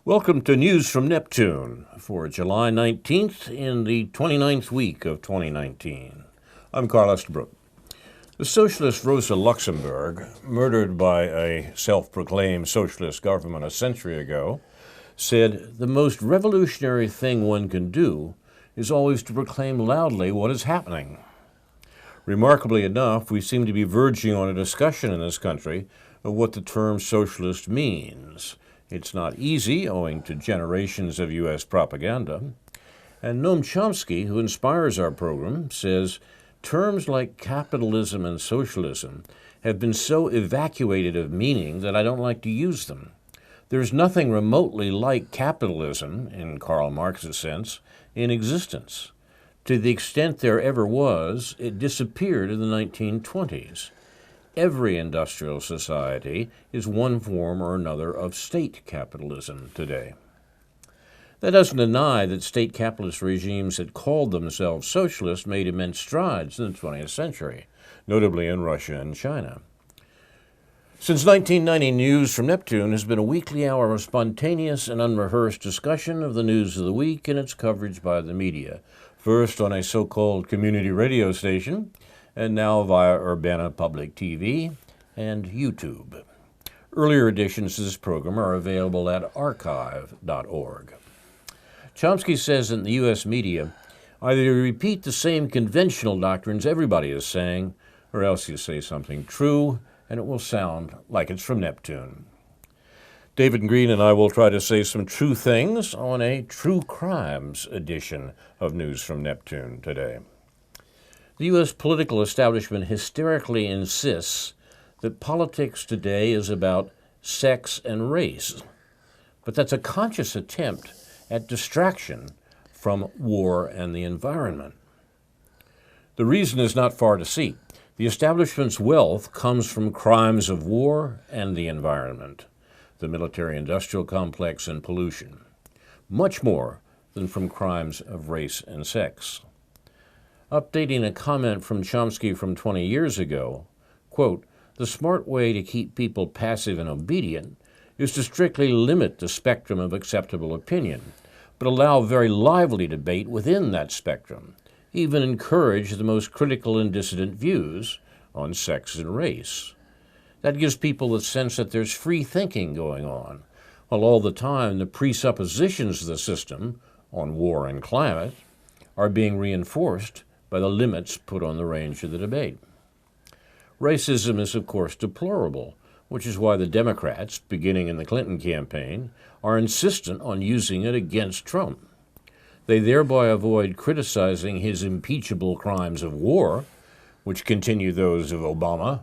Welcome to News from Neptune for July 19th in the 29th week of 2019. I'm Carl Estabrook. The socialist Rosa Luxemburg, murdered by a self-proclaimed socialist government a century ago, said, "The most revolutionary thing one can do is always to proclaim loudly what is happening." Remarkably enough, we seem to be verging on a discussion in this country of what the term socialist means. It's not easy, owing to generations of U.S. propaganda. And Noam Chomsky, who inspires our program, says, terms like capitalism and socialism have been so evacuated of meaning that I don't like to use them. There's nothing remotely like capitalism, in Karl Marx's sense, in existence. To the extent there ever was, it disappeared in the 1920s. Every industrial society is one form or another of state capitalism today. That doesn't deny that state capitalist regimes that called themselves socialist made immense strides in the 20th century, notably in Russia and China. Since 1990, News from Neptune has been a weekly hour of spontaneous and unrehearsed discussion of the news of the week and its coverage by the media, first on a so-called community radio station, and now via Urbana Public TV and YouTube. Earlier editions of this program are available at archive.org. Chomsky says in the U.S. media, either you repeat the same conventional doctrines everybody is saying, or else you say something true, and it will sound like it's from Neptune. David Green and I will try to say some true things on a True Crimes edition of News from Neptune today. The U.S. political establishment hysterically insists that politics today is about sex and race, but that's a conscious attempt at distraction from war and the environment. The reason is not far to seek. The establishment's wealth comes from crimes of war and the environment, the military-industrial complex and pollution, much more than from crimes of race and sex. Updating a comment from Chomsky from 20 years ago, quote, "The smart way to keep people passive and obedient is to strictly limit the spectrum of acceptable opinion, but allow very lively debate within that spectrum, even encourage the most critical and dissident views on sex and race. That gives people the sense that there's free thinking going on, while all the time the presuppositions of the system on war and climate are being reinforced by the limits put on the range of the debate. Racism is, of course, deplorable, which is why the Democrats, beginning in the Clinton campaign, are insistent on using it against Trump. They thereby avoid criticizing his impeachable crimes of war, which continue those of Obama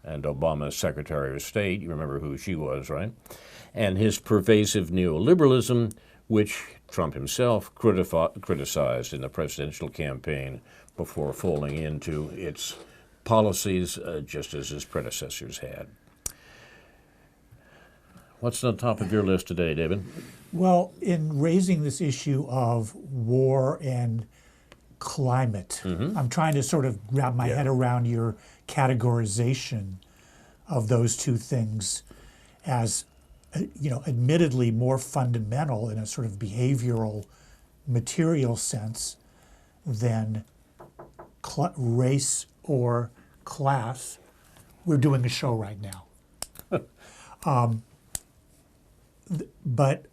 and Obama's Secretary of State, you remember who she was, right? And his pervasive neoliberalism, which Trump himself criticized in the presidential campaign before falling into its policies, just as his predecessors had. What's on top of your list today, David? Well, in raising this issue of war and climate, I'm trying to sort of wrap my head around your categorization of those two things as, admittedly more fundamental in a sort of behavioral, material sense than race or class. We're doing a show right now. But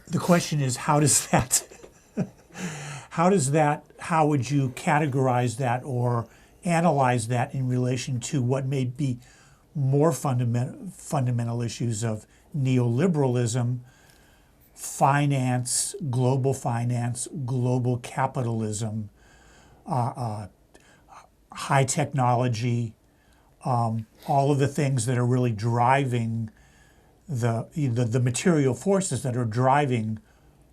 the question is, how would you categorize that or analyze that in relation to what may be more fundamental issues of neoliberalism, finance, global capitalism, high technology, all of the things that are really driving the material forces that are driving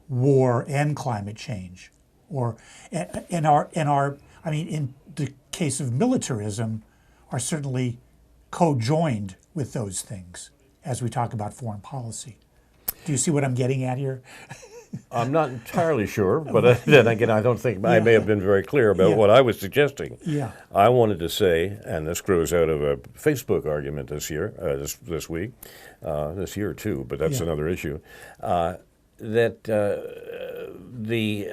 war and climate change, or in the case of militarism, are certainly co-joined with those things as we talk about foreign policy. Do you see what I'm getting at here? I'm not entirely sure, but then again, I don't think I may have been very clear about Yeah. what I was suggesting. Yeah. I wanted to say, and this grows out of a Facebook argument this year, this week, this year too, but that's Yeah. another issue, that the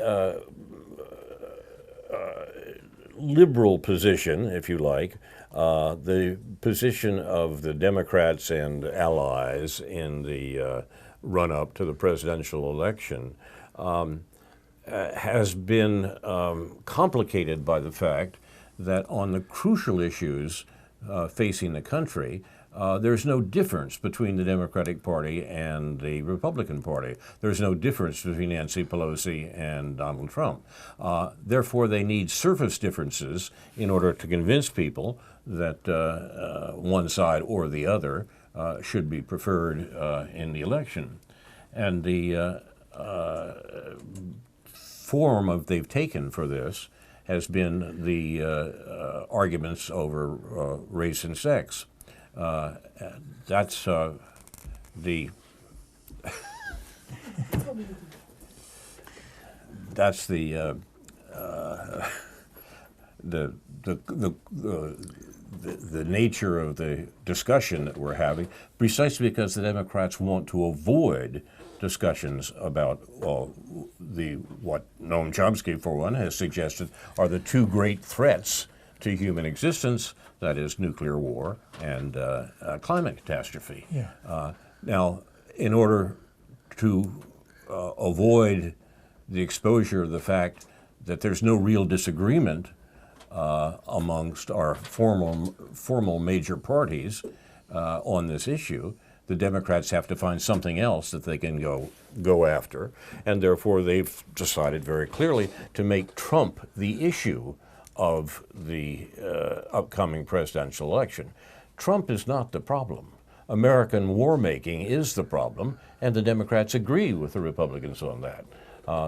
liberal position, if you like, the position of the Democrats and allies in the run-up to the presidential election has been complicated by the fact that on the crucial issues facing the country, there's no difference between the Democratic Party and the Republican Party. There's no difference between Nancy Pelosi and Donald Trump. Therefore, they need surface differences in order to convince people that one side or the other should be preferred in the election. And the form of they've taken for this has been the arguments over race and sex. That's the that's the nature of the discussion that we're having, precisely because the Democrats want to avoid discussions about what Noam Chomsky, for one, has suggested are the two great threats to human existence, that is nuclear war and climate catastrophe. Yeah. Now, in order to avoid the exposure of the fact that there's no real disagreement amongst our formal major parties on this issue, the Democrats have to find something else that they can go after, and therefore they've decided very clearly to make Trump the issue of the upcoming presidential election. Trump is not the problem. American war-making is the problem, and the Democrats agree with the Republicans on that.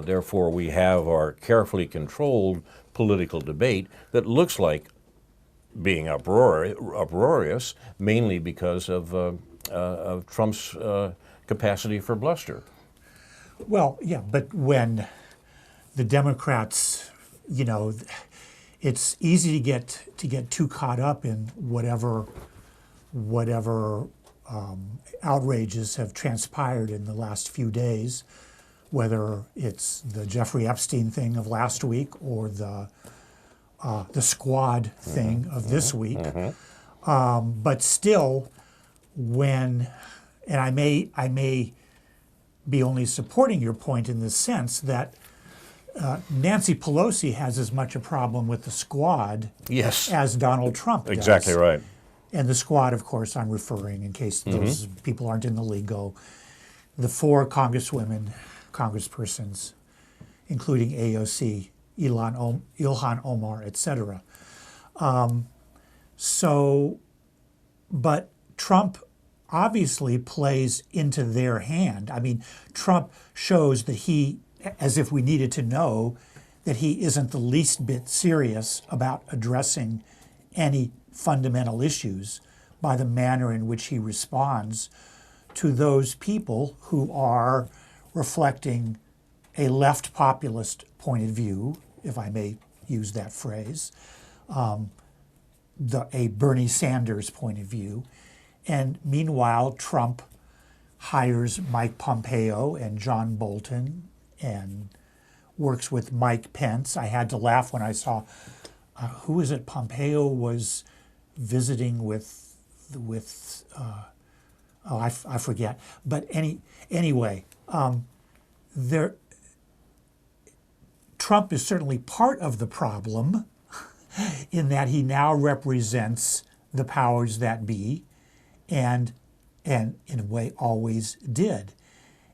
Therefore, we have our carefully controlled political debate that looks like being uproarious, mainly because of Trump's capacity for bluster. Well, yeah, but when the Democrats, it's easy to get too caught up in whatever outrages have transpired in the last few days, whether it's the Jeffrey Epstein thing of last week or the squad thing of this week. But still, and I may be only supporting your point in the sense that Nancy Pelosi has as much a problem with the squad as Donald Trump does. Exactly right. And the squad, of course, I'm referring, in case those people aren't in the lingo, the 4 congresspersons, including AOC, Ilhan Omar, etc. But Trump obviously plays into their hand. I mean, Trump shows that he, as if we needed to know, that he isn't the least bit serious about addressing any fundamental issues by the manner in which he responds to those people who are reflecting a left populist point of view, if I may use that phrase, a Bernie Sanders point of view. And meanwhile, Trump hires Mike Pompeo and John Bolton and works with Mike Pence. I had to laugh when I saw, who is it? Pompeo was visiting with I forget. But anyway, Trump is certainly part of the problem in that he now represents the powers that be, and in a way always did.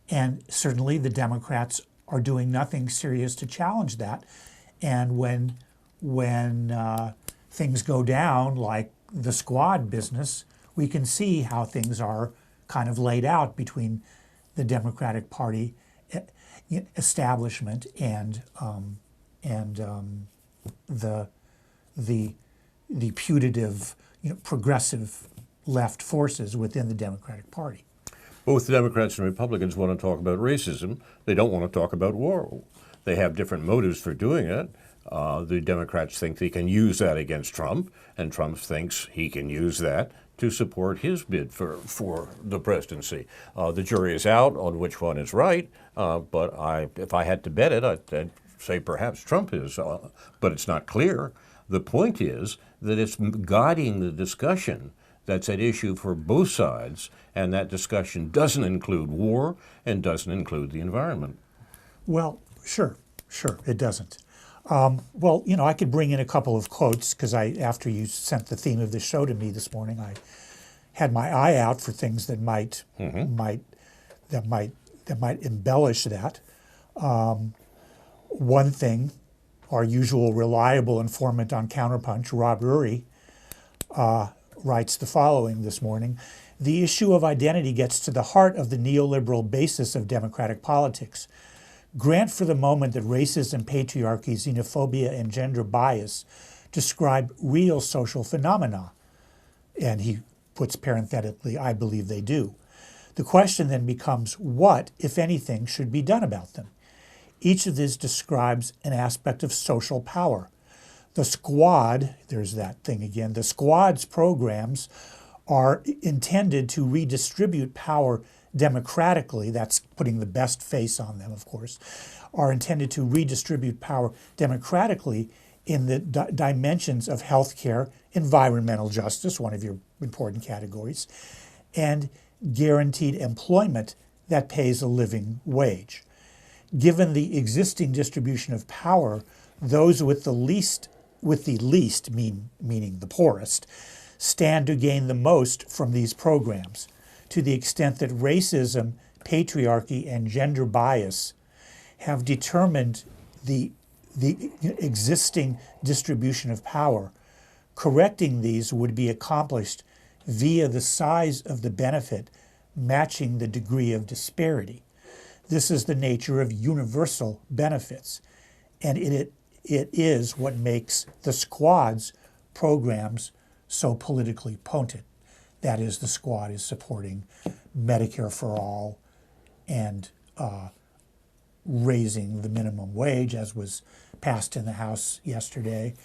And certainly the Democrats are doing nothing serious to challenge that. And when things go down, like the squad business, we can see how things are kind of laid out between the Democratic Party establishment and the putative, progressive left forces within the Democratic Party. Both the Democrats and Republicans want to talk about racism. They don't want to talk about war. They have different motives for doing it. The Democrats think they can use that against Trump, and Trump thinks he can use that to support his bid for the presidency. The jury is out on which one is right, but if I had to bet it, I'd say perhaps Trump is, but it's not clear. The point is that it's guiding the discussion that's at issue for both sides, and that discussion doesn't include war and doesn't include the environment. Well, sure, it doesn't. Well, I could bring in a couple of quotes because after you sent the theme of the show to me this morning, I had my eye out for things that might embellish that. One thing, our usual reliable informant on Counterpunch, Rob Uri, writes the following this morning: "The issue of identity gets to the heart of the neoliberal basis of democratic politics. Grant for the moment that racism, patriarchy, xenophobia, and gender bias describe real social phenomena." And he puts parenthetically, "I believe they do. The question then becomes what, if anything, should be done about them. Each of these describes an aspect of social power. The squad," there's that thing again, "the squad's programs are intended to redistribute power democratically," that's putting the best face on them, of course, "are intended to redistribute power democratically in the dimensions of healthcare, environmental justice," one of your important categories, "and guaranteed employment that pays a living wage. Given the existing distribution of power, those with the least, meaning the poorest, stand to gain the most from these programs. To the extent that racism, patriarchy, and gender bias have determined the existing distribution of power, correcting these would be accomplished via the size of the benefit matching the degree of disparity. This is the nature of universal benefits, and it is what makes the squad's programs so politically potent." That is, the squad is supporting Medicare for all and raising the minimum wage, as was passed in the House yesterday,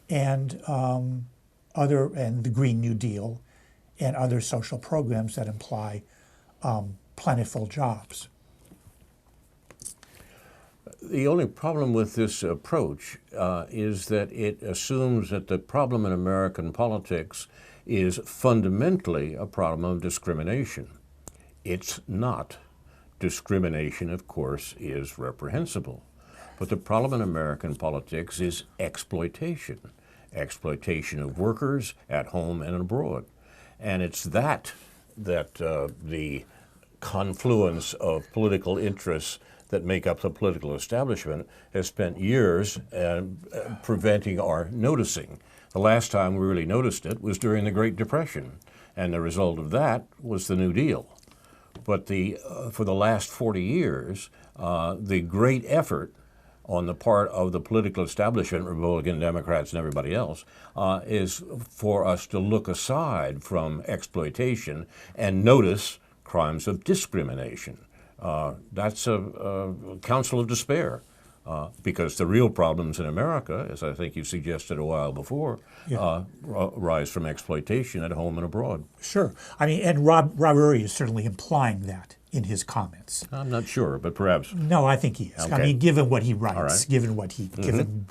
and the Green New Deal and other social programs that imply plentiful jobs. The only problem with this approach is that it assumes that the problem in American politics is fundamentally a problem of discrimination. It's not. Discrimination, of course, is reprehensible. But the problem in American politics is exploitation of workers at home and abroad. And it's that the confluence of political interests that make up the political establishment has spent years preventing our noticing. The last time we really noticed it was during the Great Depression, and the result of that was the New Deal. But for the last 40 years, the great effort on the part of the political establishment, Republican, Democrats, and everybody else, is for us to look aside from exploitation and notice crimes of discrimination. That's a counsel of despair, because the real problems in America, as I think you suggested a while before, rise from exploitation at home and abroad. Sure. I mean, and Rob Uri is certainly implying that in his comments. I'm not sure, but perhaps. No, I think he is. Okay. I mean, given what he writes, right. given what he, given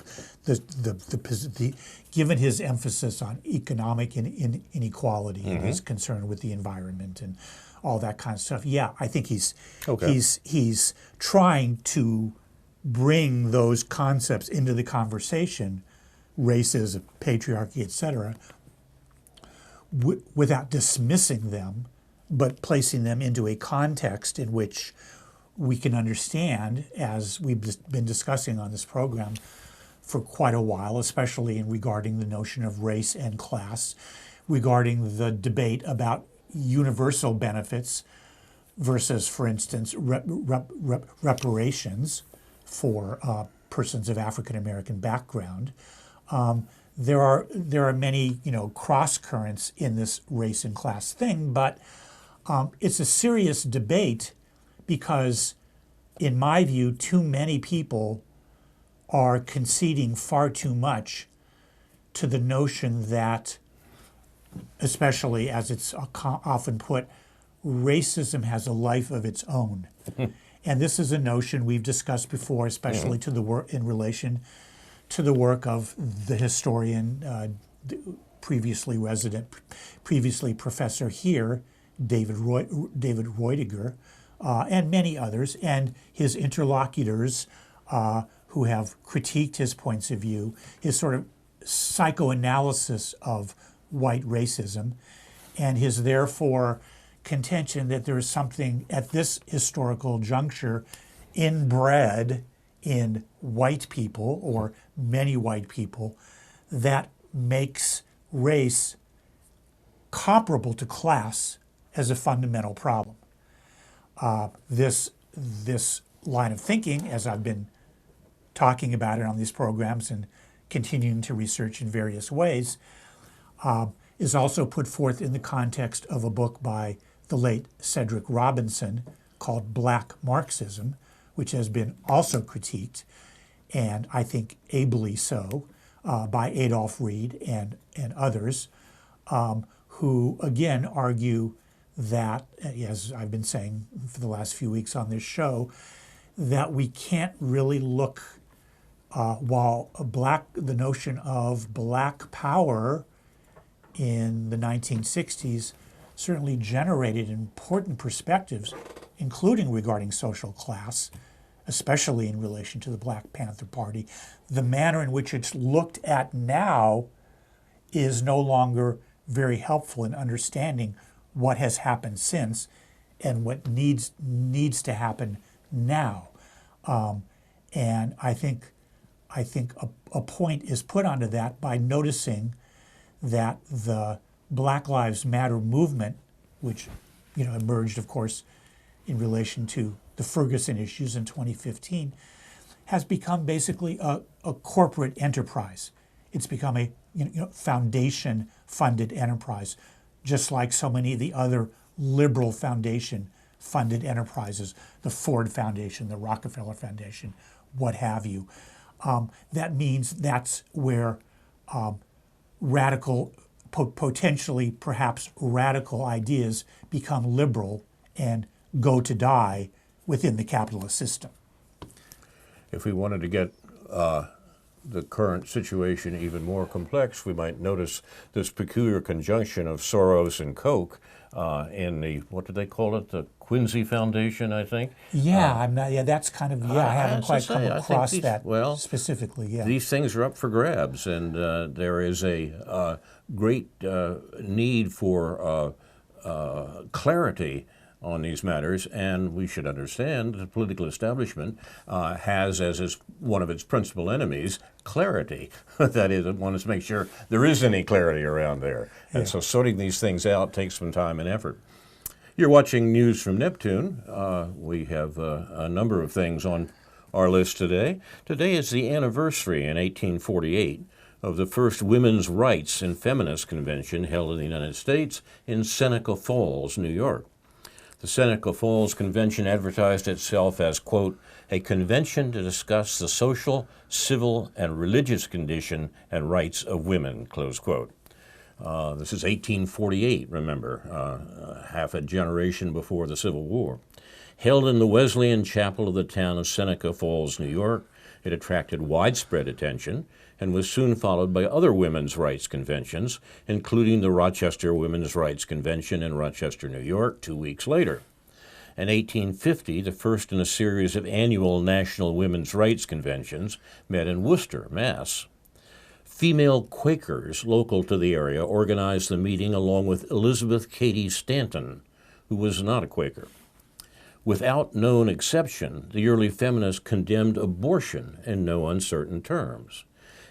given his emphasis on economic inequality and his concern with the environment and all that kind of stuff. Yeah, I think he's trying to bring those concepts into the conversation, racism, patriarchy, etc., without dismissing them, but placing them into a context in which we can understand, as we've been discussing on this program for quite a while, especially in regarding the notion of race and class, regarding the debate about universal benefits versus, for instance, reparations for persons of African American background. There are many cross currents in this race and class thing, but It's a serious debate because, in my view, too many people are conceding far too much to the notion that, especially as it's often put, racism has a life of its own. And this is a notion we've discussed before, especially to the work in relation to the work of the historian, previously professor here, David Roediger, and many others, and his interlocutors who have critiqued his points of view, his sort of psychoanalysis of white racism, and his therefore contention that there is something at this historical juncture inbred in white people, or many white people, that makes race comparable to class as a fundamental problem. This line of thinking, as I've been talking about it on these programs and continuing to research in various ways, is also put forth in the context of a book by the late Cedric Robinson called Black Marxism, which has been also critiqued, and I think ably so, by Adolph Reed and others, who again argue that, as I've been saying for the last few weeks on this show, that we can't really look, while the notion of black power in the 1960s certainly generated important perspectives, including regarding social class, especially in relation to the Black Panther Party. The manner in which it's looked at now is no longer very helpful in understanding what has happened since and what needs to happen now. And I think a point is put onto that by noticing that the Black Lives Matter movement, which emerged, of course, in relation to the Ferguson issues in 2015, has become basically a corporate enterprise. It's become a foundation-funded enterprise, just like so many of the other liberal foundation-funded enterprises, the Ford Foundation, the Rockefeller Foundation, what have you. That means that's where potentially perhaps radical ideas become liberal and go to die within the capitalist system. If we wanted to get the current situation even more complex, we might notice this peculiar conjunction of Soros and Koch in the, what do they call it, the Quincy Foundation, I think? Yeah, that's kind of, I haven't quite come across that specifically, yeah. These things are up for grabs, and there is a great need for clarity on these matters, and we should understand the political establishment has as one of its principal enemies clarity. That is, it wants to make sure there is any clarity around there. And so sorting these things out takes some time and effort. You're watching News from Neptune. We have a number of things on our list today. Today is the anniversary in 1848 of the first women's rights and feminist convention held in the United States in Seneca Falls, New York. The Seneca Falls Convention advertised itself as, quote, a convention to discuss the social, civil, and religious condition and rights of women, close quote. This is 1848, remember, half a generation before the Civil War. Held in the Wesleyan Chapel of the town of Seneca Falls, New York, it attracted widespread attention and was soon followed by other women's rights conventions, including the Rochester Women's Rights Convention in Rochester, New York, 2 weeks later. In 1850, the first in a series of annual national women's rights conventions met in Worcester, Mass. Female Quakers local to the area organized the meeting along with Elizabeth Cady Stanton, who was not a Quaker. Without known exception, the early feminists condemned abortion in no uncertain terms.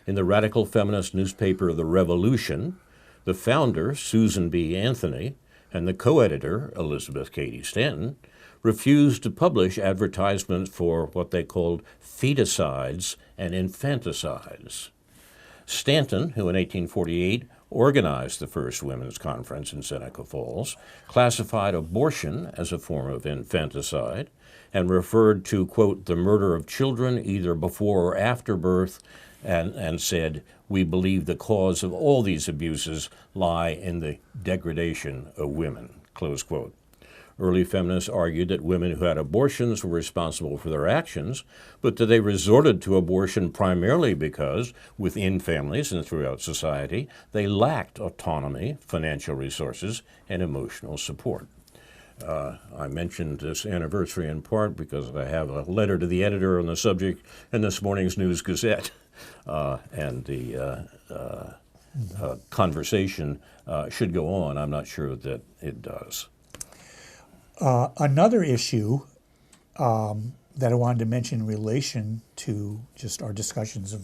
In the radical feminist newspaper The Revolution, the founder, Susan B. Anthony, and the co-editor, Elizabeth Cady Stanton, refused to publish advertisements for what they called feticides and infanticides. Stanton, who in 1848 organized the first women's conference in Seneca Falls, classified abortion as a form of infanticide, and referred to, quote, the murder of children either before or after birth, and said, we believe the cause of all these abuses lie in the degradation of women, close quote. Early feminists argued that women who had abortions were responsible for their actions, but that they resorted to abortion primarily because, within families and throughout society, they lacked autonomy, financial resources, and emotional support. I mentioned this anniversary in part because I have a letter to the editor on the subject in this morning's News Gazette, and the conversation should go on. I'm not sure that it does. Another issue that I wanted to mention in relation to just our discussions of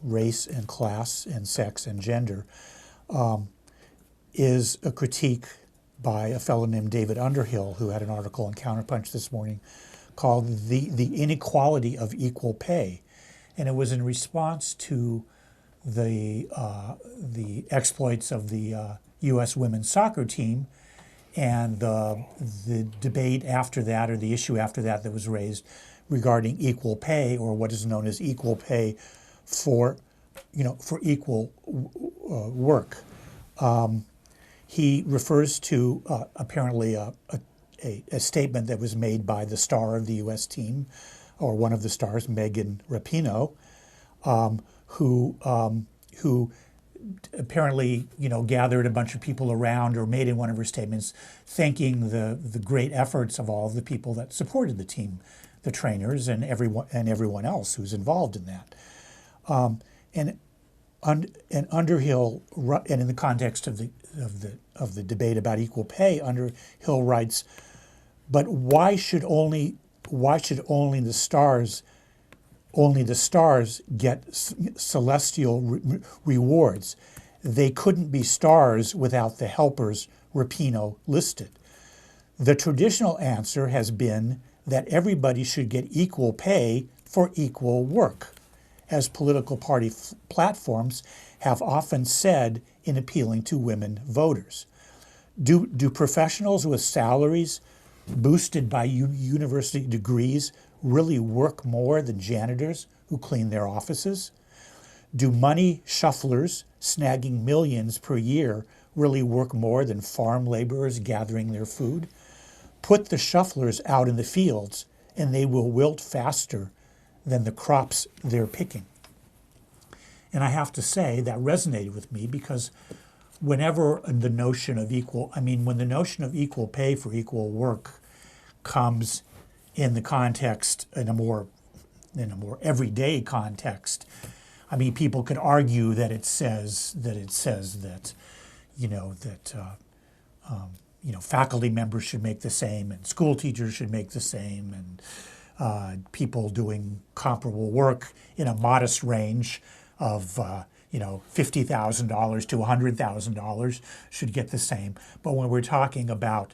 race and class and sex and gender is a critique by a fellow named David Underhill, who had an article in Counterpunch this morning called The Inequality of Equal Pay. And it was in response to the exploits of the U.S. women's soccer team and the debate after that, or the issue after that was raised regarding equal pay, or what is known as equal pay for equal work. He refers to apparently a statement that was made by the star of the U.S. team, or one of the stars, Megan Rapinoe, who apparently, gathered a bunch of people around, or made in one of her statements, thanking the great efforts of all of the people that supported the team, the trainers and everyone else who's involved in that. And Underhill, and in the context of the debate about equal pay, Underhill writes, but why should only the stars get celestial rewards? They couldn't be stars without the helpers Rapinoe listed. The traditional answer has been that everybody should get equal pay for equal work, as political party platforms have often said in appealing to women voters. Do professionals with salaries boosted by university degrees really work more than janitors who clean their offices? Do money shufflers snagging millions per year really work more than farm laborers gathering their food? Put the shufflers out in the fields and they will wilt faster than the crops they're picking. And I have to say that resonated with me, because whenever the notion of when the notion of equal pay for equal work comes in the context, in a more everyday context, people could argue that it says that faculty members should make the same, and school teachers should make the same, and people doing comparable work in a modest range of $50,000 to $100,000 should get the same. But when we're talking about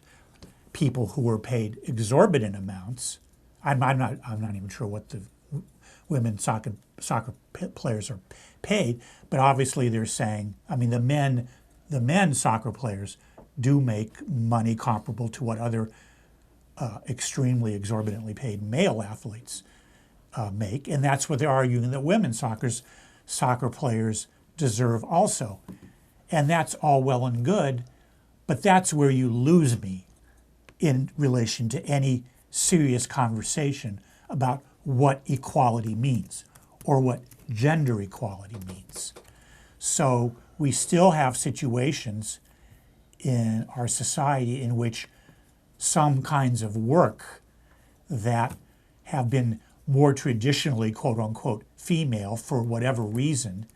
people who are paid exorbitant amounts, I'm not even sure what the women soccer players are paid, but obviously they're saying, the men soccer players do make money comparable to what other extremely exorbitantly paid male athletes make, and that's what they're arguing that women soccer players deserve also. And that's all well and good, but that's where you lose me in relation to any serious conversation about what equality means, or what gender equality means. So we still have situations in our society in which some kinds of work that have been more traditionally, quote unquote, female for whatever reason,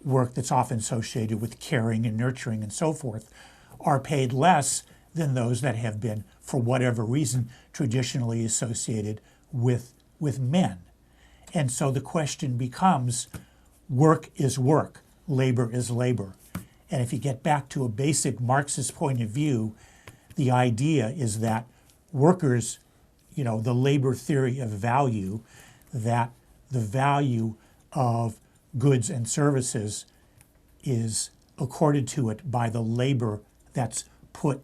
work that's often associated with caring and nurturing and so forth, are paid less than those that have been, for whatever reason, traditionally associated with men. And so the question becomes, work is work, labor is labor. And if you get back to a basic Marxist point of view, the idea is that workers, the labor theory of value, that the value of goods and services is accorded to it by the labor that's put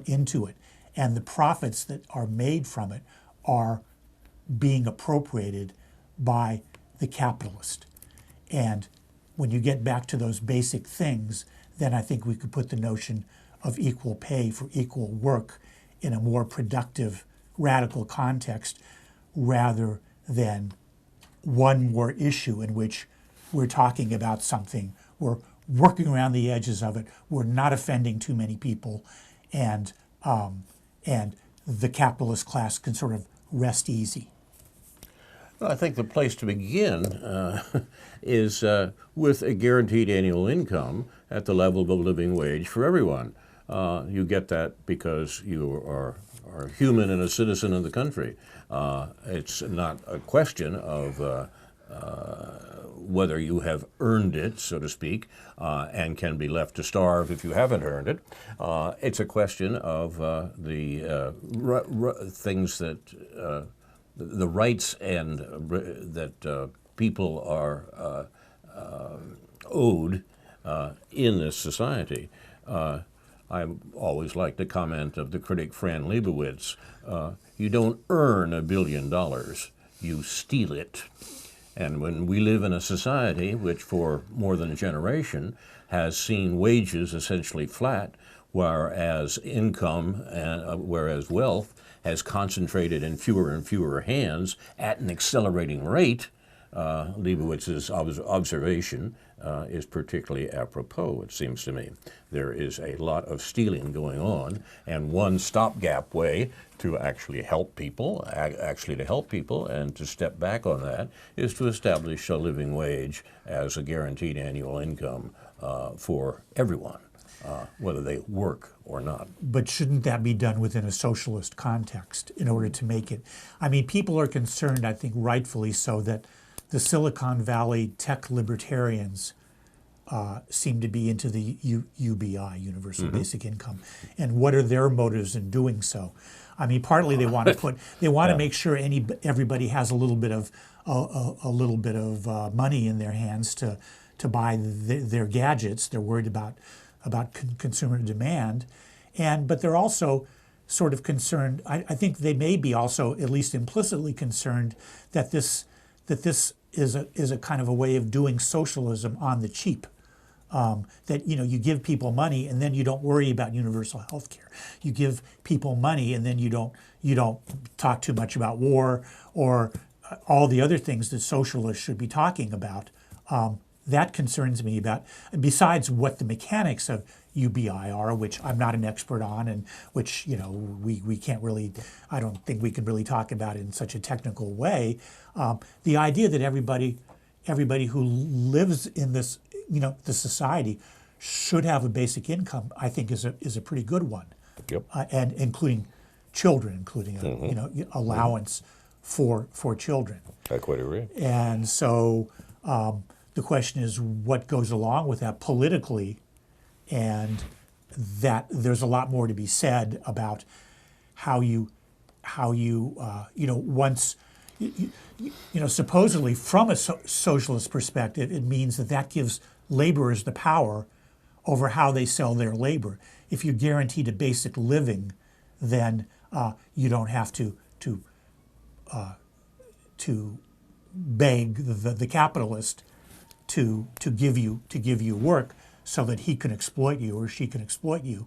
into it, and the profits that are made from it are being appropriated by the capitalist. And when you get back to those basic things, then I think we could put the notion of equal pay for equal work in a more productive, radical context, rather than one more issue in which we're talking about something, we're working around the edges of it, we're not offending too many people, and the capitalist class can sort of rest easy. Well, I think the place to begin is with a guaranteed annual income at the level of a living wage for everyone. You get that because you are human and a citizen of the country. It's not a question of whether you have earned it, so to speak, and can be left to starve if you haven't earned it. It's a question of the things that the rights and that people are owed in this society. I always like the comment of the critic Fran Lebowitz, you don't earn $1 billion, you steal it. And when we live in a society which for more than a generation has seen wages essentially flat, whereas income, whereas wealth has concentrated in fewer and fewer hands at an accelerating rate, Leibowitz's observation is particularly apropos, it seems to me. There is a lot of stealing going on, and one stopgap way to actually help people, and to step back on that, is to establish a living wage as a guaranteed annual income for everyone, whether they work or not. But shouldn't that be done within a socialist context in order to make it? I mean, people are concerned, I think rightfully so, that the Silicon Valley tech libertarians seem to be into the UBI, Universal Basic Income, and what are their motives in doing so? I mean, partly they want to make sure everybody has a little bit of money in their hands to buy their gadgets. They're worried about consumer demand, but they're also sort of concerned. I think they may be also at least implicitly concerned that this is a kind of a way of doing socialism on the cheap. That you give people money and then you don't worry about universal health care. You give people money and then you don't talk too much about war or all the other things that socialists should be talking about. That concerns me about, besides what the mechanics of UBI are, which I'm not an expert on, and which we can't really, I don't think we can really talk about in such a technical way. The idea that everybody who lives in this the society should have a basic income, I think is a pretty good one. Yep. And including children, including allowance for children. I quite agree. And so the question is what goes along with that politically, and that there's a lot more to be said about how you once supposedly from a socialist perspective, it means that gives laborers the power over how they sell their labor. If you're guaranteed a basic living, then you don't have to beg the capitalist to give you work so that he can exploit you or she can exploit you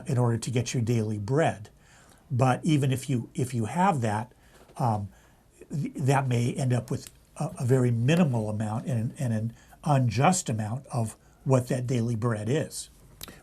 in order to get your daily bread. But even if you have that, that may end up with a very minimal amount and an unjust amount of what that daily bread is.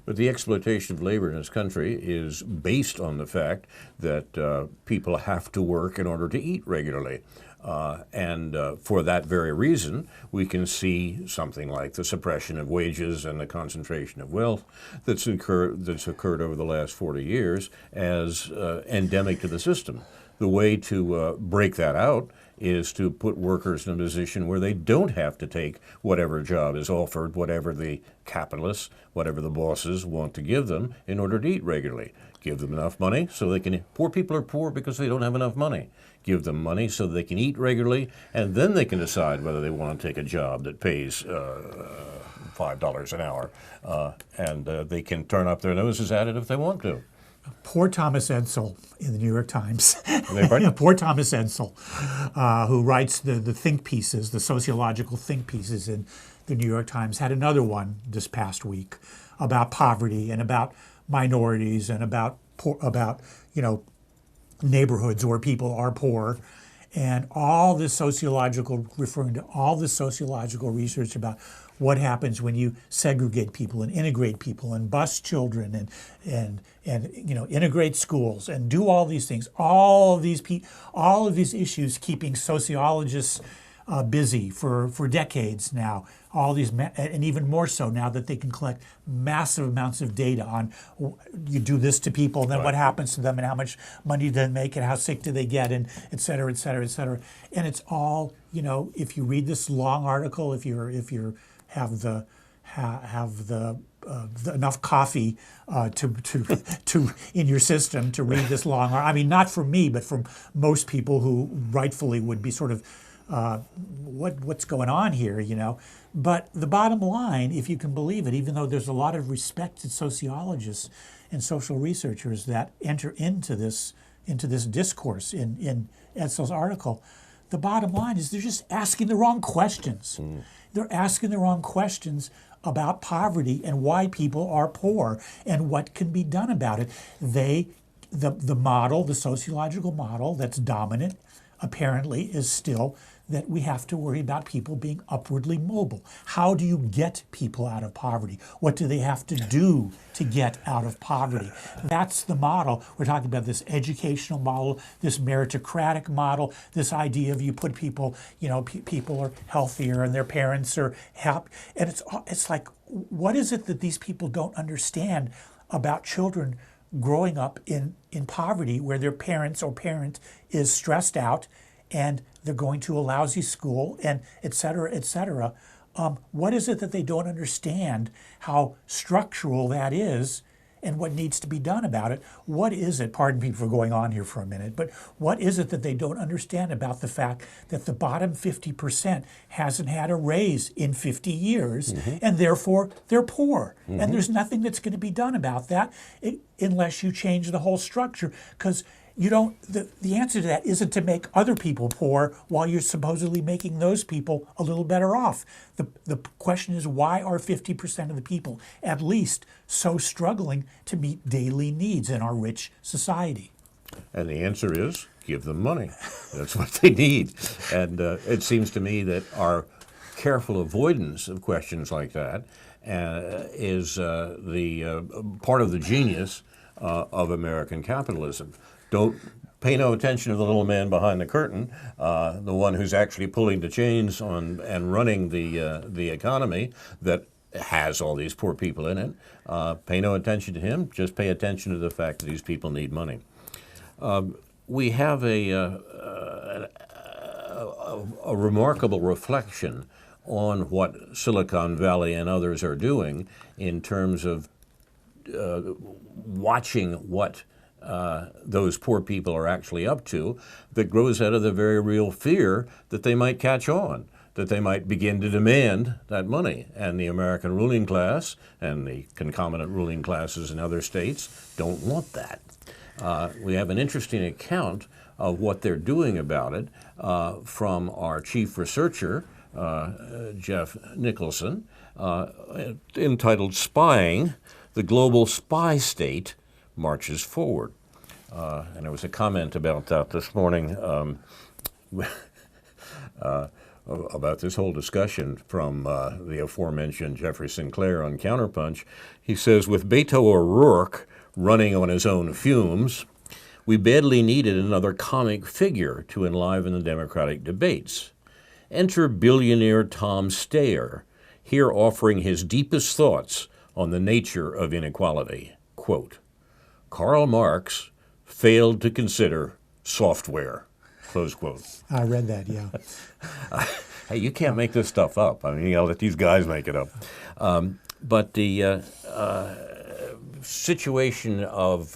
But the exploitation of labor in this country is based on the fact that people have to work in order to eat regularly. And for that very reason, we can see something like the suppression of wages and the concentration of wealth that's occurred over the last 40 years as endemic to the system. The way to break that out is to put workers in a position where they don't have to take whatever job is offered, whatever the capitalists, whatever the bosses want to give them in order to eat regularly. Give them enough money so they can. Poor people are poor because they don't have enough money. Give them money so they can eat regularly, and then they can decide whether they want to take a job that pays $5 an hour, and they can turn up their noses at it if they want to. Poor Thomas Edsel in the New York Times. Right? Poor Thomas Edsel, who writes the think pieces, the sociological think pieces in the New York Times, had another one this past week about poverty and about minorities and about neighborhoods where people are poor, and all this sociological, referring to all this sociological research about what happens when you segregate people and integrate people and bus children and integrate schools and do all these things. All of these issues keeping sociologists busy for decades now. All these, and even more so now that they can collect massive amounts of data on you do this to people, and then what happens to them, and how much money do they make, and how sick do they get, and et cetera, et cetera, et cetera. And it's all, if you read this long article, if you have the enough coffee to in your system to read this long. I mean, not from me, but from most people who rightfully would be sort of, what's going on here, But the bottom line, if you can believe it, even though there's a lot of respected sociologists and social researchers that enter into this discourse in Edsel's article, the bottom line is they're just asking the wrong questions. They're asking the wrong questions about poverty and why people are poor and what can be done about it. The model, the sociological model that's dominant, apparently, is still that we have to worry about people being upwardly mobile. How do you get people out of poverty? What do they have to do to get out of poverty? That's the model. We're talking about this educational model, this meritocratic model, this idea of you put people, people are healthier and their parents are happy. And it's like, what is it that these people don't understand about children growing up in poverty where their parents or parent is stressed out and they're going to a lousy school and et cetera, et cetera. What is it that they don't understand how structural that is and what needs to be done about it? What is it, pardon me for going on here for a minute, but what is it that they don't understand about the fact that the bottom 50% hasn't had a raise in 50 years and therefore they're poor? And there's nothing that's going to be done about that unless you change the whole structure, because you don't. The answer to that isn't to make other people poor while you're supposedly making those people a little better off. The question is, why are 50% of the people at least so struggling to meet daily needs in our rich society? And the answer is, give them money. That's what they need. And it seems to me that our careful avoidance of questions like that is the part of the genius of American capitalism. Don't pay no attention to the little man behind the curtain, the one who's actually pulling the chains on and running the economy that has all these poor people in it. Pay no attention to him. Just pay attention to the fact that these people need money. We have a remarkable reflection on what Silicon Valley and others are doing in terms of watching what those poor people are actually up to, that grows out of the very real fear that they might catch on, that they might begin to demand that money. And the American ruling class and the concomitant ruling classes in other states don't want that. We have an interesting account of what they're doing about it from our chief researcher, Jeff Nicholson, entitled "Spying: The Global Spy State Marches Forward." And there was a comment about that this morning about this whole discussion from the aforementioned Jeffrey Sinclair on Counterpunch. He says, with Beto O'Rourke running on his own fumes, we badly needed another comic figure to enliven the Democratic debates. Enter billionaire Tom Steyer, here offering his deepest thoughts on the nature of inequality. Quote, Karl Marx failed to consider software. close quote. I read that, yeah. Hey, you can't make this stuff up. I mean, you gotta let these guys make it up. But the situation of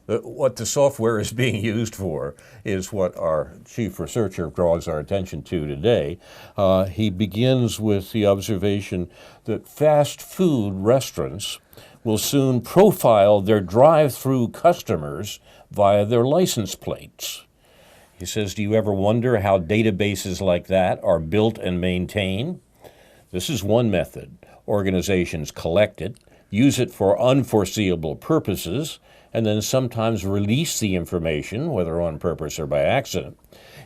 what the software is being used for is what our chief researcher draws our attention to today. He begins with the observation that fast food restaurants will soon profile their drive-through customers via their license plates. He says, do you ever wonder how databases like that are built and maintained? This is one method. Organizations collect it, use it for unforeseeable purposes, and then sometimes release the information, whether on purpose or by accident.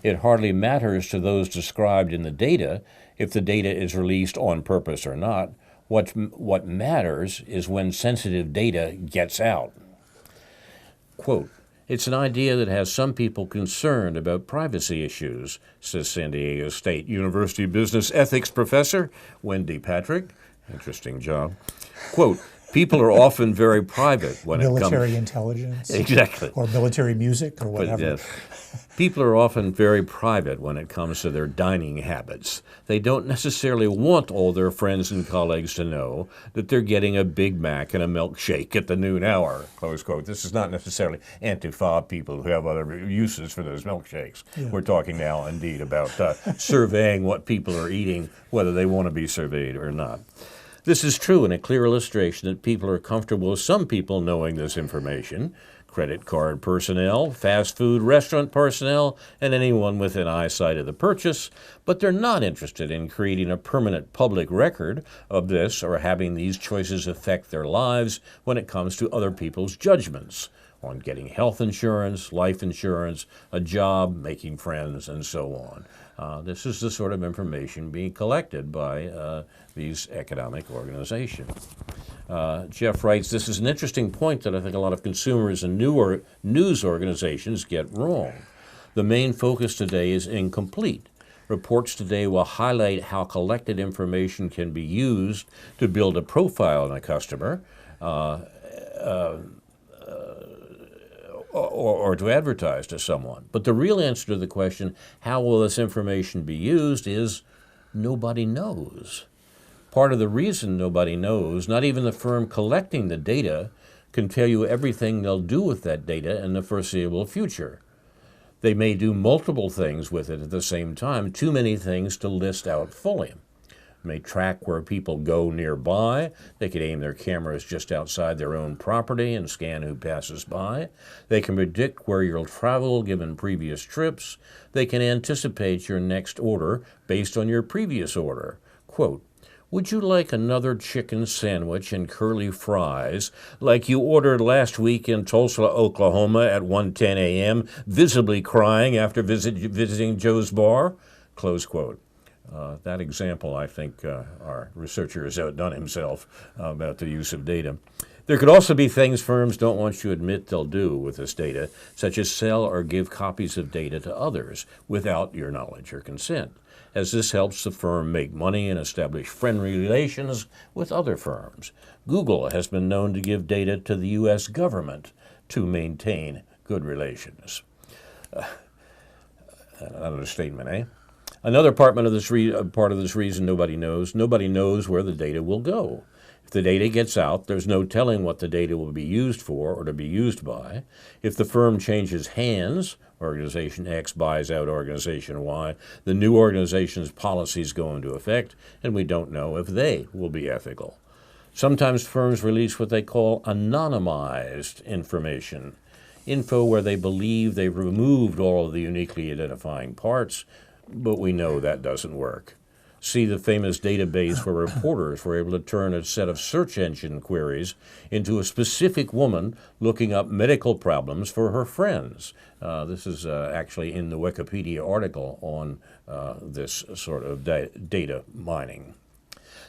It hardly matters to those described in the data if the data is released on purpose or not. What matters is when sensitive data gets out. Quote, it's an idea that has some people concerned about privacy issues, says San Diego State University business ethics professor Wendy Patrick. Interesting job. Quote, people are often very private when it comes... Military intelligence. Exactly. Or military music or whatever. But, yes, people are often very private when it comes to their dining habits. They don't necessarily want all their friends and colleagues to know that they're getting a Big Mac and a milkshake at the noon hour, close quote. This is not necessarily anti-FOB people who have other uses for those milkshakes. Yeah. We're talking now, indeed, about surveying what people are eating, whether they want to be surveyed or not. This is true in a clear illustration that people are comfortable with some people knowing this information, credit card personnel, fast food restaurant personnel, and anyone within eyesight of the purchase, but they're not interested in creating a permanent public record of this or having these choices affect their lives when it comes to other people's judgments on getting health insurance, life insurance, a job, making friends, and so on. This is the sort of information being collected by these economic organizations. Jeff writes, this is an interesting point that I think a lot of consumers and news organizations get wrong. The main focus today is incomplete. Reports today will highlight how collected information can be used to build a profile on a customer, or to advertise to someone. But the real answer to the question, how will this information be used, is nobody knows. Part of the reason nobody knows, not even the firm collecting the data, can tell you everything they'll do with that data in the foreseeable future. They may do multiple things with it at the same time, too many things to list out fully. May track where people go nearby. They could aim their cameras just outside their own property and scan who passes by. They can predict where you'll travel given previous trips. They can anticipate your next order based on your previous order. Quote, would you like another chicken sandwich and curly fries like you ordered last week in Tulsa, Oklahoma at 1:10 a.m., visibly crying after visiting Joe's Bar? Close quote. That example, I think our researcher has outdone himself about the use of data. There could also be things firms don't want you to admit they'll do with this data, such as sell or give copies of data to others without your knowledge or consent, as this helps the firm make money and establish friendly relations with other firms. Google has been known to give data to the U.S. government to maintain good relations. An understatement, eh? Another part of this reason nobody knows where the data will go. If the data gets out, there's no telling what the data will be used for or to be used by. If the firm changes hands, organization X buys out organization Y, the new organization's policies go into effect, and we don't know if they will be ethical. Sometimes firms release what they call anonymized information, info where they believe they've removed all of the uniquely identifying parts, but we know that doesn't work. See the famous database where reporters were able to turn a set of search engine queries into a specific woman looking up medical problems for her friends. This is actually in the Wikipedia article on this sort of data mining.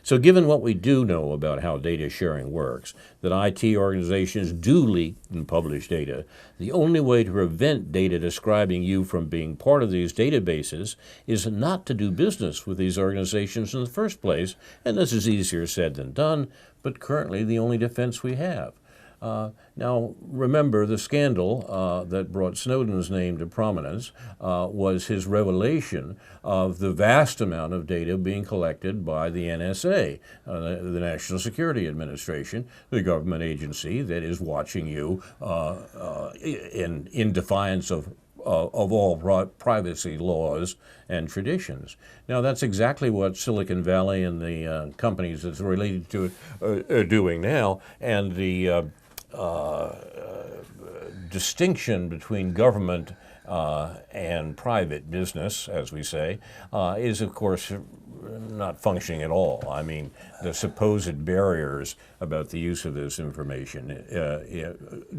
So given what we do know about how data sharing works, that IT organizations do leak and publish data, the only way to prevent data describing you from being part of these databases is not to do business with these organizations in the first place, and this is easier said than done, but currently the only defense we have. Now, remember, the scandal that brought Snowden's name to prominence was his revelation of the vast amount of data being collected by the NSA, the National Security Administration, the government agency that is watching you in defiance of all privacy laws and traditions. Now, that's exactly what Silicon Valley and the companies that's related to it are doing now, and the distinction between government and private business, as we say, is, of course, not functioning at all. I mean, the supposed barriers about the use of this information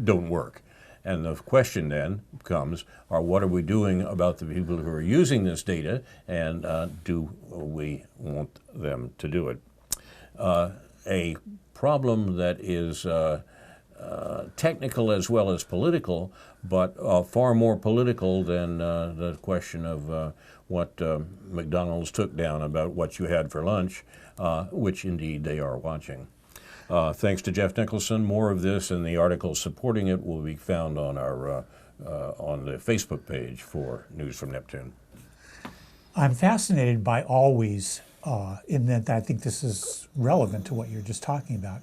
don't work. And the question then comes, what are we doing about the people who are using this data, and do we want them to do it? A problem that is technical as well as political, but far more political than the question of what McDonald's took down about what you had for lunch, which indeed they are watching. Thanks to Jeff Nicholson. More of this and the articles supporting it will be found on our on the Facebook page for News from Neptune. I'm fascinated by always, in that I think this is relevant to what you're just talking about.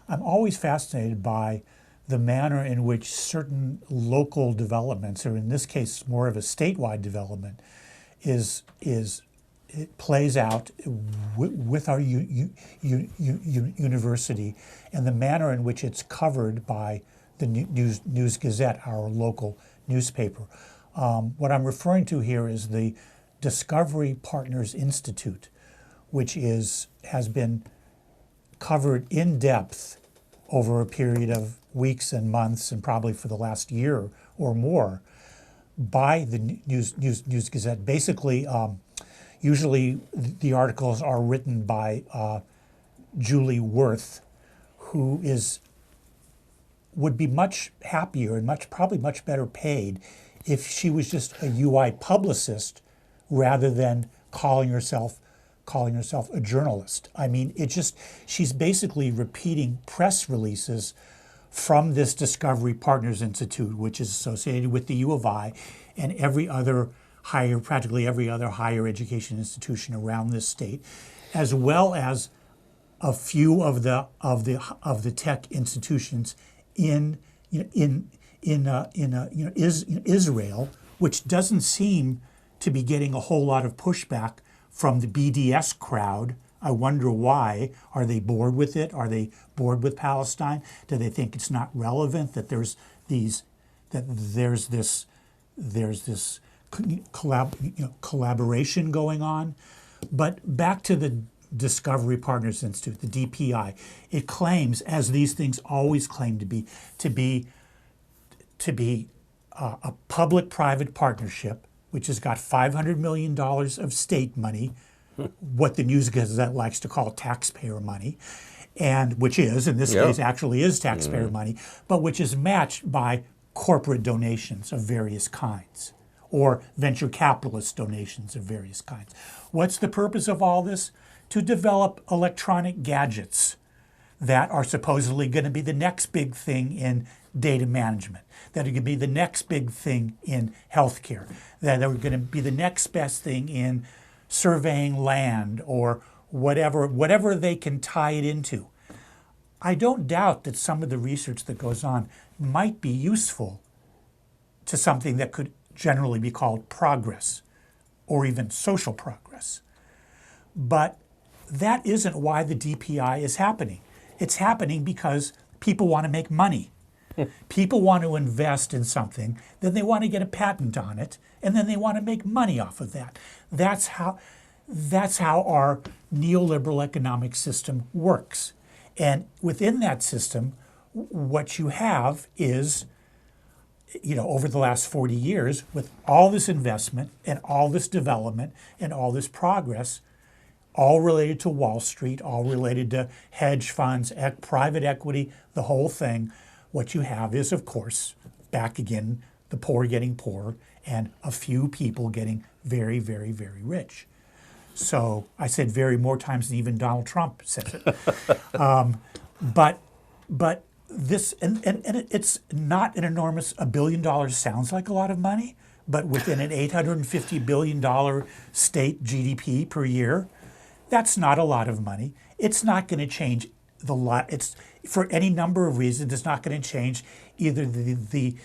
I'm always fascinated by the manner in which certain local developments, or in this case more of a statewide development, it plays out with our university, and the manner in which it's covered by the News Gazette, our local newspaper. What I'm referring to here is the Discovery Partners Institute, which has been covered in depth over a period of weeks and months, and probably for the last year or more, by the News Gazette. Basically, usually the articles are written by Julie Wirth, who would be much happier and probably much better paid if she was just a UI publicist rather than calling herself a journalist. I mean, she's basically repeating press releases from this Discovery Partners Institute, which is associated with the U of I and practically every other higher education institution around this state, as well as a few of the tech institutions in Israel, which doesn't seem to be getting a whole lot of pushback from the BDS crowd. I wonder why. Are they bored with it? Are they bored with Palestine? Do they think it's not relevant that there's this collaboration going on? But back to the Discovery Partners Institute, the DPI, it claims, as these things always claim to be a public-private partnership, which has got $500 million of state money, what the News Gazette likes to call taxpayer money, and which is, in this case, actually is taxpayer money, but which is matched by corporate donations of various kinds, or venture capitalist donations of various kinds. What's the purpose of all this? To develop electronic gadgets that are supposedly going to be the next big thing in data management, that are going to be the next big thing in healthcare, that are going to be the next best thing in surveying land, or whatever they can tie it into. I don't doubt that some of the research that goes on might be useful to something that could generally be called progress, or even social progress. But that isn't why the DPI is happening. It's happening because people want to make money. People want to invest in something, then they want to get a patent on it, and then they want to make money off of that. That's how our neoliberal economic system works. And within that system, what you have is, over the last 40 years, with all this investment and all this development and all this progress, all related to Wall Street, all related to hedge funds, private equity, the whole thing, what you have is, of course, back again, the poor getting poorer and a few people getting very, very, very rich. So I said very more times than even Donald Trump says it. But this, and it's not an enormous, $1 billion sounds like a lot of money, but within an $850 billion state GDP per year, that's not a lot of money. It's not going to change the lot. It's, for any number of reasons, it's not going to change either the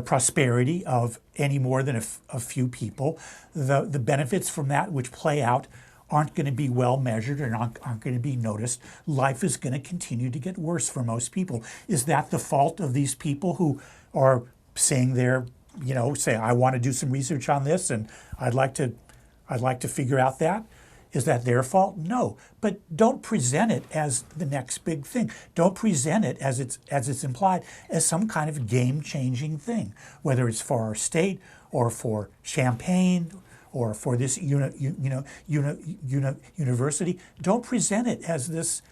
prosperity of any more than a few people. The benefits from that which play out aren't going to be well measured and aren't going to be noticed. Life is going to continue to get worse for most people. Is that the fault of these people who are saying say, I want to do some research on this and I'd like to figure out that? Is that their fault? No. But don't present it as the next big thing. Don't present it as it's implied as some kind of game-changing thing, whether it's for our state or for Champaign or for this university. Don't present it as this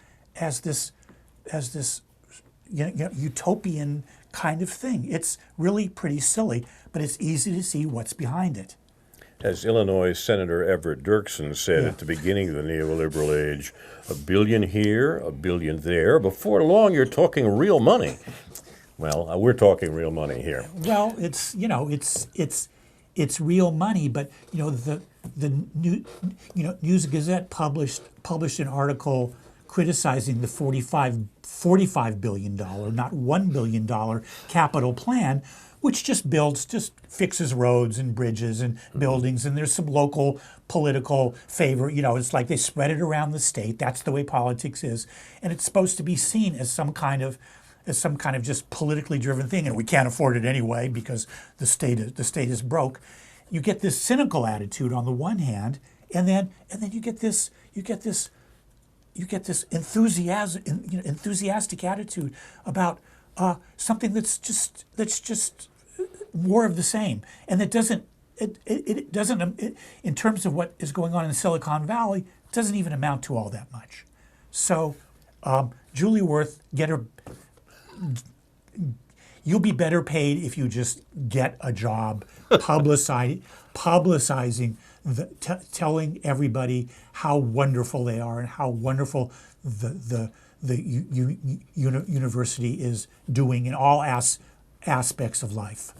utopian kind of thing. It's really pretty silly, but it's easy to see what's behind it. As Illinois Senator Everett Dirksen said at the beginning of the neoliberal age, $1 billion here, $1 billion there. Before long, you're talking real money. Well, we're talking real money here. Well, it's real money, but the News Gazette published an article criticizing the $45 billion, not $1 billion capital plan, which just fixes roads and bridges and buildings, and there's some local political favor. It's like they spread it around the state. That's the way politics is, and it's supposed to be seen as some kind of just politically driven thing, and we can't afford it anyway because the state is broke. You get this cynical attitude on the one hand, and then you get this enthusiastic attitude about something that's just more of the same, and it doesn't in terms of what is going on in Silicon Valley, it doesn't even amount to all that much. So Julie Wirth, you'll be better paid if you just get a job publicizing telling everybody how wonderful they are and how wonderful the university is doing in all aspects of life.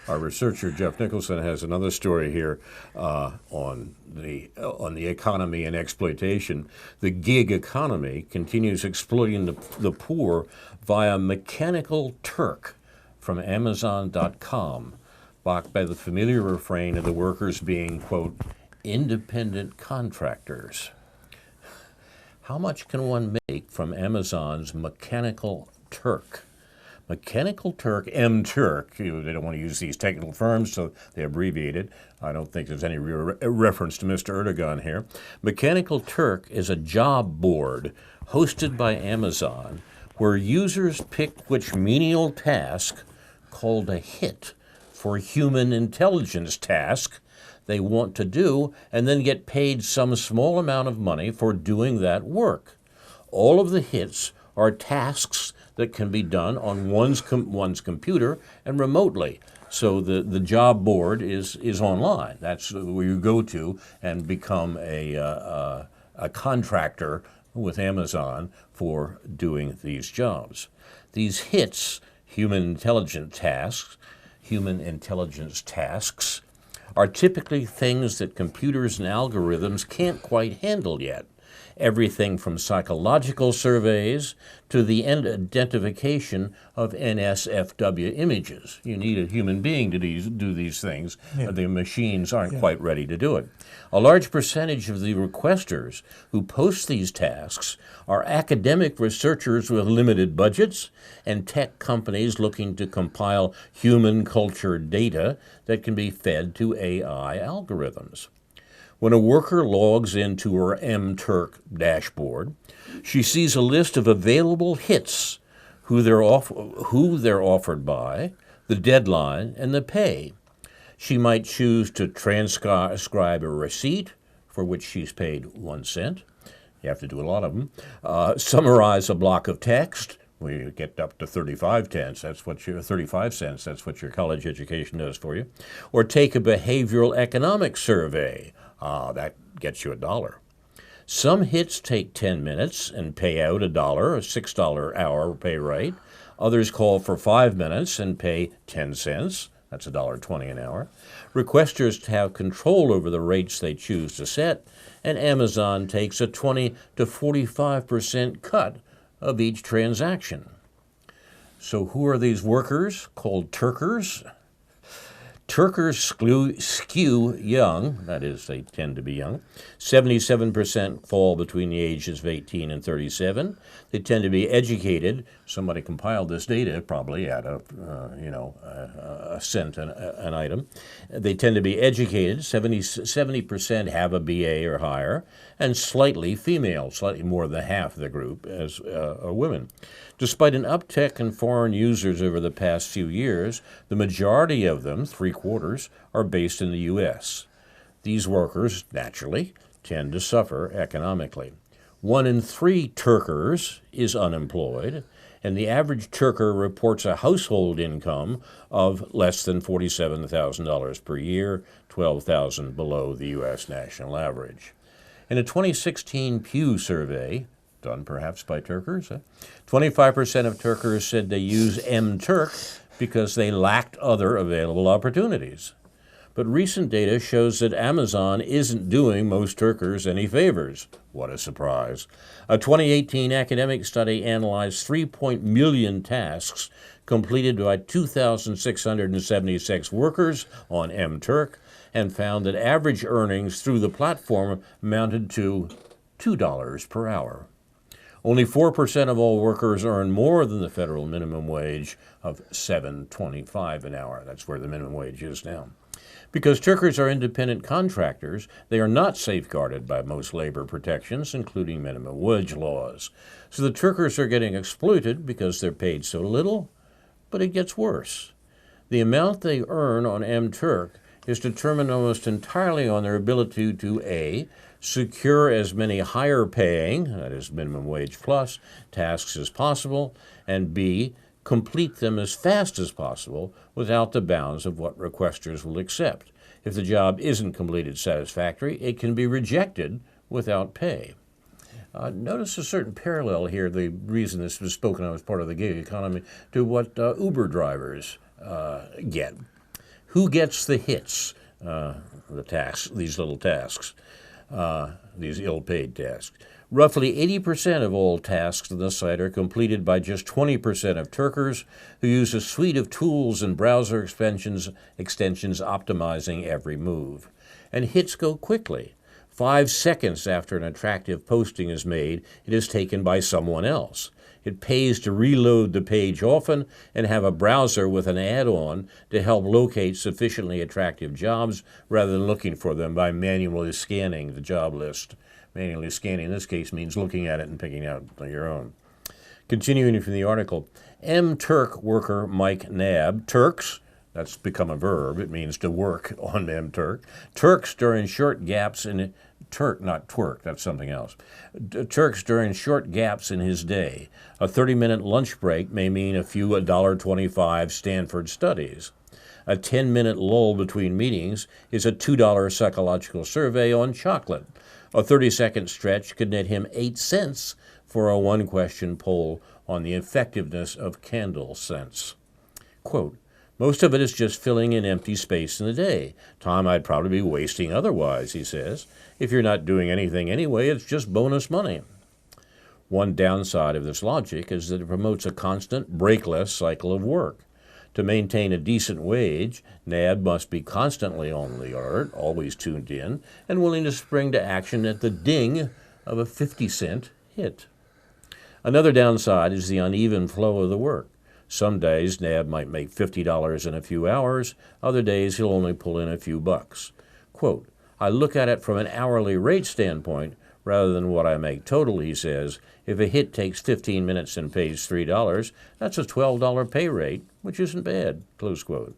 Our researcher Jeff Nicholson has another story here on the economy and exploitation. The gig economy continues exploiting the poor via Mechanical Turk from Amazon.com, backed by the familiar refrain of the workers being, quote, independent contractors. How much can one make from Amazon's Mechanical Turk? Mechanical Turk, M-Turk, they don't want to use these technical terms, so they abbreviate it. I don't think there's any real reference to Mr. Erdogan here. Mechanical Turk is a job board hosted by Amazon where users pick which menial task, called a hit, for human intelligence task they want to do, and then get paid some small amount of money for doing that work. All of the hits are tasks that can be done on one's computer and remotely. So the job board is online. That's where you go to and become a contractor with Amazon for doing these jobs. These hits, human intelligence tasks, are typically things that computers and algorithms can't quite handle yet. Everything from psychological surveys to the identification of NSFW images. You need a human being to do these things. Yeah. The machines aren't quite ready to do it. A large percentage of the requesters who post these tasks are academic researchers with limited budgets and tech companies looking to compile human culture data that can be fed to AI algorithms. When a worker logs into her M-Turk dashboard, she sees a list of available hits, who they're offered by, the deadline, and the pay. She might choose to transcribe a receipt, for which she's paid 1 cent. You have to do a lot of them. Summarize a block of text. We get up to 35 cents. That's what your college education does for you. Or take a behavioral economic survey. That gets you $1. Some hits take 10 minutes and pay out $1, a $6 hour pay rate. Others call for 5 minutes and pay 10 cents. That's $1.20 an hour. Requesters have control over the rates they choose to set, and Amazon takes a 20 to 45% cut of each transaction. So who are these workers called Turkers? Turkers skew young, that is, they tend to be young. 77% fall between the ages of 18 and 37. They tend to be educated. Somebody compiled this data, probably at a cent an item. They tend to be educated. 70% have a BA or higher, and slightly female, slightly more than half of the group as are women. Despite an uptick in foreign users over the past few years, the majority of them, 3/4, are based in the U.S. These workers, naturally, tend to suffer economically. 1 in 3 Turkers is unemployed, and the average Turker reports a household income of less than $47,000 per year, $12,000 below the U.S. national average. In a 2016 Pew survey, done perhaps by Turkers, 25% of Turkers said they use mTurk because they lacked other available opportunities. But recent data shows that Amazon isn't doing most Turkers any favors. What a surprise. A 2018 academic study analyzed 3 million tasks completed by 2,676 workers on mTurk and found that average earnings through the platform amounted to $2 per hour. Only 4% of all workers earn more than the federal minimum wage of $7.25 an hour. That's where the minimum wage is now. Because Turkers are independent contractors, they are not safeguarded by most labor protections, including minimum wage laws. So the Turkers are getting exploited because they're paid so little, but it gets worse. The amount they earn on mTurk is determined almost entirely on their ability to A, secure as many higher paying, that is minimum wage plus, tasks as possible, and B, complete them as fast as possible without the bounds of what requesters will accept. If the job isn't completed satisfactory, it can be rejected without pay. Notice a certain parallel here, the reason this was spoken of as part of the gig economy, to what Uber drivers get. Who gets the hits, the tasks, these little tasks, these ill-paid tasks? Roughly 80% of all tasks on the site are completed by just 20% of Turkers who use a suite of tools and browser extensions optimizing every move. And hits go quickly. 5 seconds after an attractive posting is made, it is taken by someone else. It pays to reload the page often and have a browser with an add-on to help locate sufficiently attractive jobs rather than looking for them by manually scanning the job list. Manually scanning in this case means looking at it and picking out your own. Continuing from the article, mTurk worker Mike Nab, Turks, that's become a verb, it means to work on mTurk, Turks during short gaps in Turk, not twerk, that's something else. Turks during short gaps in his day. A 30-minute lunch break may mean a few $1.25 Stanford studies. A 10-minute lull between meetings is a $2 psychological survey on chocolate. A 30-second stretch could net him 8 cents for a 1-question poll on the effectiveness of candle scents. Quote, most of it is just filling in empty space in the day, time I'd probably be wasting otherwise, he says. If you're not doing anything anyway, it's just bonus money. One downside of this logic is that it promotes a constant, breakless cycle of work. To maintain a decent wage, Nab must be constantly on the alert, always tuned in, and willing to spring to action at the ding of a 50-cent hit. Another downside is the uneven flow of the work. Some days, Nab might make $50 in a few hours. Other days, he'll only pull in a few bucks. Quote, I look at it from an hourly rate standpoint rather than what I make total, he says. If a hit takes 15 minutes and pays $3, that's a $12 pay rate, which isn't bad, close quote.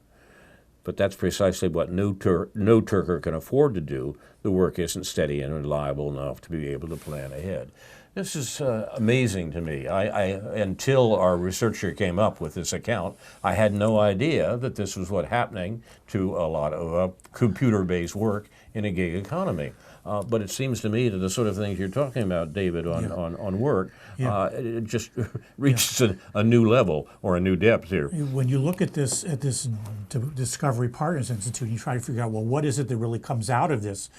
But that's precisely what no Turker can afford to do. The work isn't steady and reliable enough to be able to plan ahead. This is amazing to me. Until our researcher came up with this account, I had no idea that this was what's happening to a lot of computer-based work in a gig economy. but it seems to me that the sort of things you're talking about, David, on work, it just reaches a new level or a new depth here. When you look at this Discovery Partners Institute, you try to figure out, well, what is it that really comes out of this?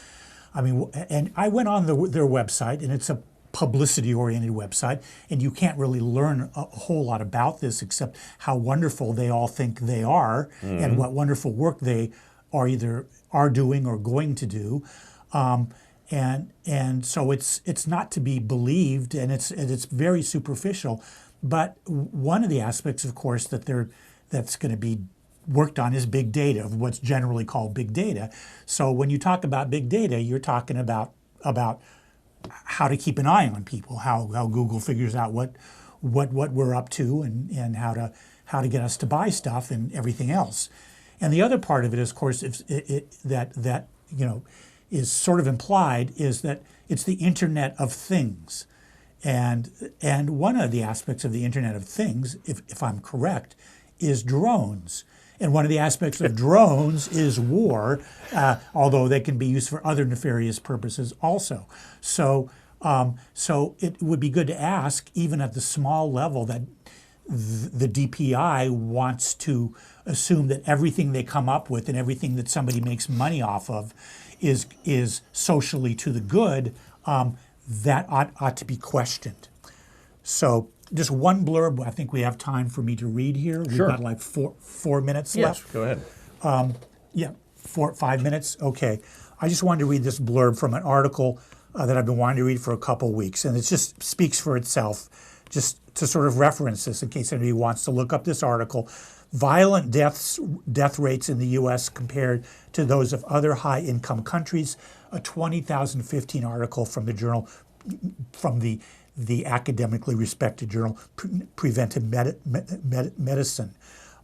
I mean, and I went on their website, and it's a publicity-oriented website, and you can't really learn a whole lot about this except how wonderful they all think they are, and what wonderful work they are doing or going to do, and so it's not to be believed, and it's very superficial. But one of the aspects, of course, that's going to be worked on is big data, what's generally called big data. So when you talk about big data, you're talking about how to keep an eye on people, how Google figures out what we're up to, and how to get us to buy stuff and everything else. And the other part of it, of course, that is sort of implied, is that it's the Internet of Things, and one of the aspects of the Internet of Things, if I'm correct, is drones. And one of the aspects of drones is war, although they can be used for other nefarious purposes also. So it would be good to ask, even at the small level, that the DPI wants to assume that everything they come up with and everything that somebody makes money off of is socially to the good, that ought to be questioned. So just one blurb I think we have time for me to read here. We've got like four minutes left. Yes, go ahead. 5 minutes? Okay. I just wanted to read this blurb from an article that I've been wanting to read for a couple weeks, and it just speaks for itself, just to sort of reference this in case anybody wants to look up this article. Violent death rates in the U.S. compared to those of other high-income countries, a 2015 article from the journal, from the academically respected journal Preventive Medicine.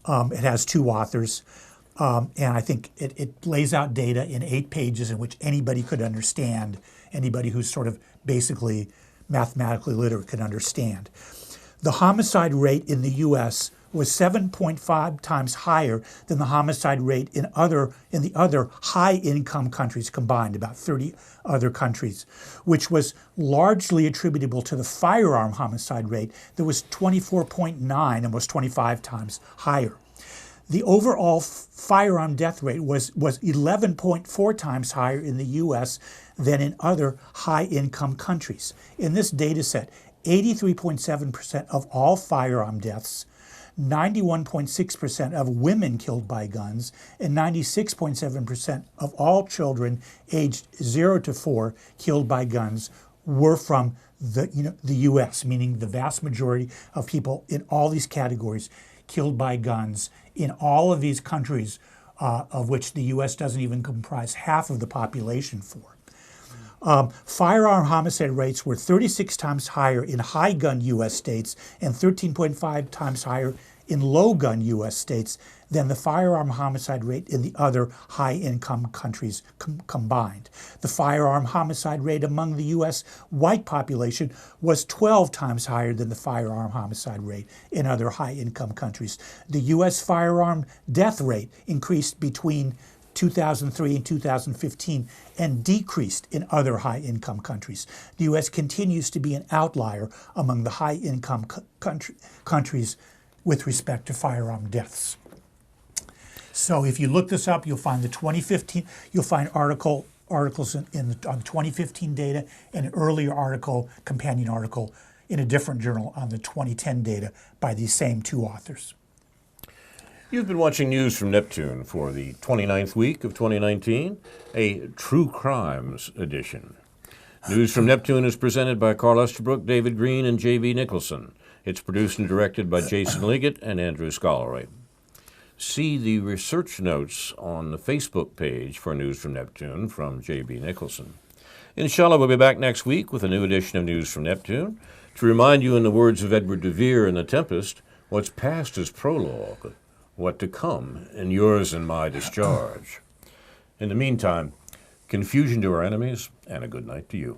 It has two authors, and I think it lays out data in 8 pages in which anybody could understand, anybody who's sort of basically mathematically literate could understand. The homicide rate in the U.S. was 7.5 times higher than the homicide rate in the other high-income countries combined, about 30 other countries, which was largely attributable to the firearm homicide rate that was 24.9, almost 25 times higher. The overall firearm death rate was 11.4 times higher in the U.S. than in other high-income countries. In this data set, 83.7% of all firearm deaths, 91.6% of women killed by guns, and 96.7% of all children aged 0 to 4 killed by guns were from the U.S., meaning the vast majority of people in all these categories killed by guns in all of these countries, of which the U.S. doesn't even comprise half of the population for. Firearm homicide rates were 36 times higher in high-gun U.S. states and 13.5 times higher in low-gun U.S. states than the firearm homicide rate in the other high-income countries combined. The firearm homicide rate among the U.S. white population was 12 times higher than the firearm homicide rate in other high-income countries. The U.S. firearm death rate increased between 2003 and 2015 and decreased in other high-income countries. The U.S. continues to be an outlier among the high-income countries with respect to firearm deaths. So if you look this up, you'll find the 2015, you'll find articles on 2015 data and an earlier article, companion article, in a different journal on the 2010 data by these same two authors. You've been watching News from Neptune for the 29th week of 2019, a True Crimes edition. News from Neptune is presented by Carl Estabrook, David Green, and J.B. Nicholson. It's produced and directed by Jason Liggett and Andrew Scollery. See the research notes on the Facebook page for News from Neptune from J.B. Nicholson. Inshallah, we'll be back next week with a new edition of News from Neptune to remind you, in the words of Edward de Vere in The Tempest, what's past is prologue, what to come in yours and my discharge. In the meantime, confusion to our enemies and a good night to you.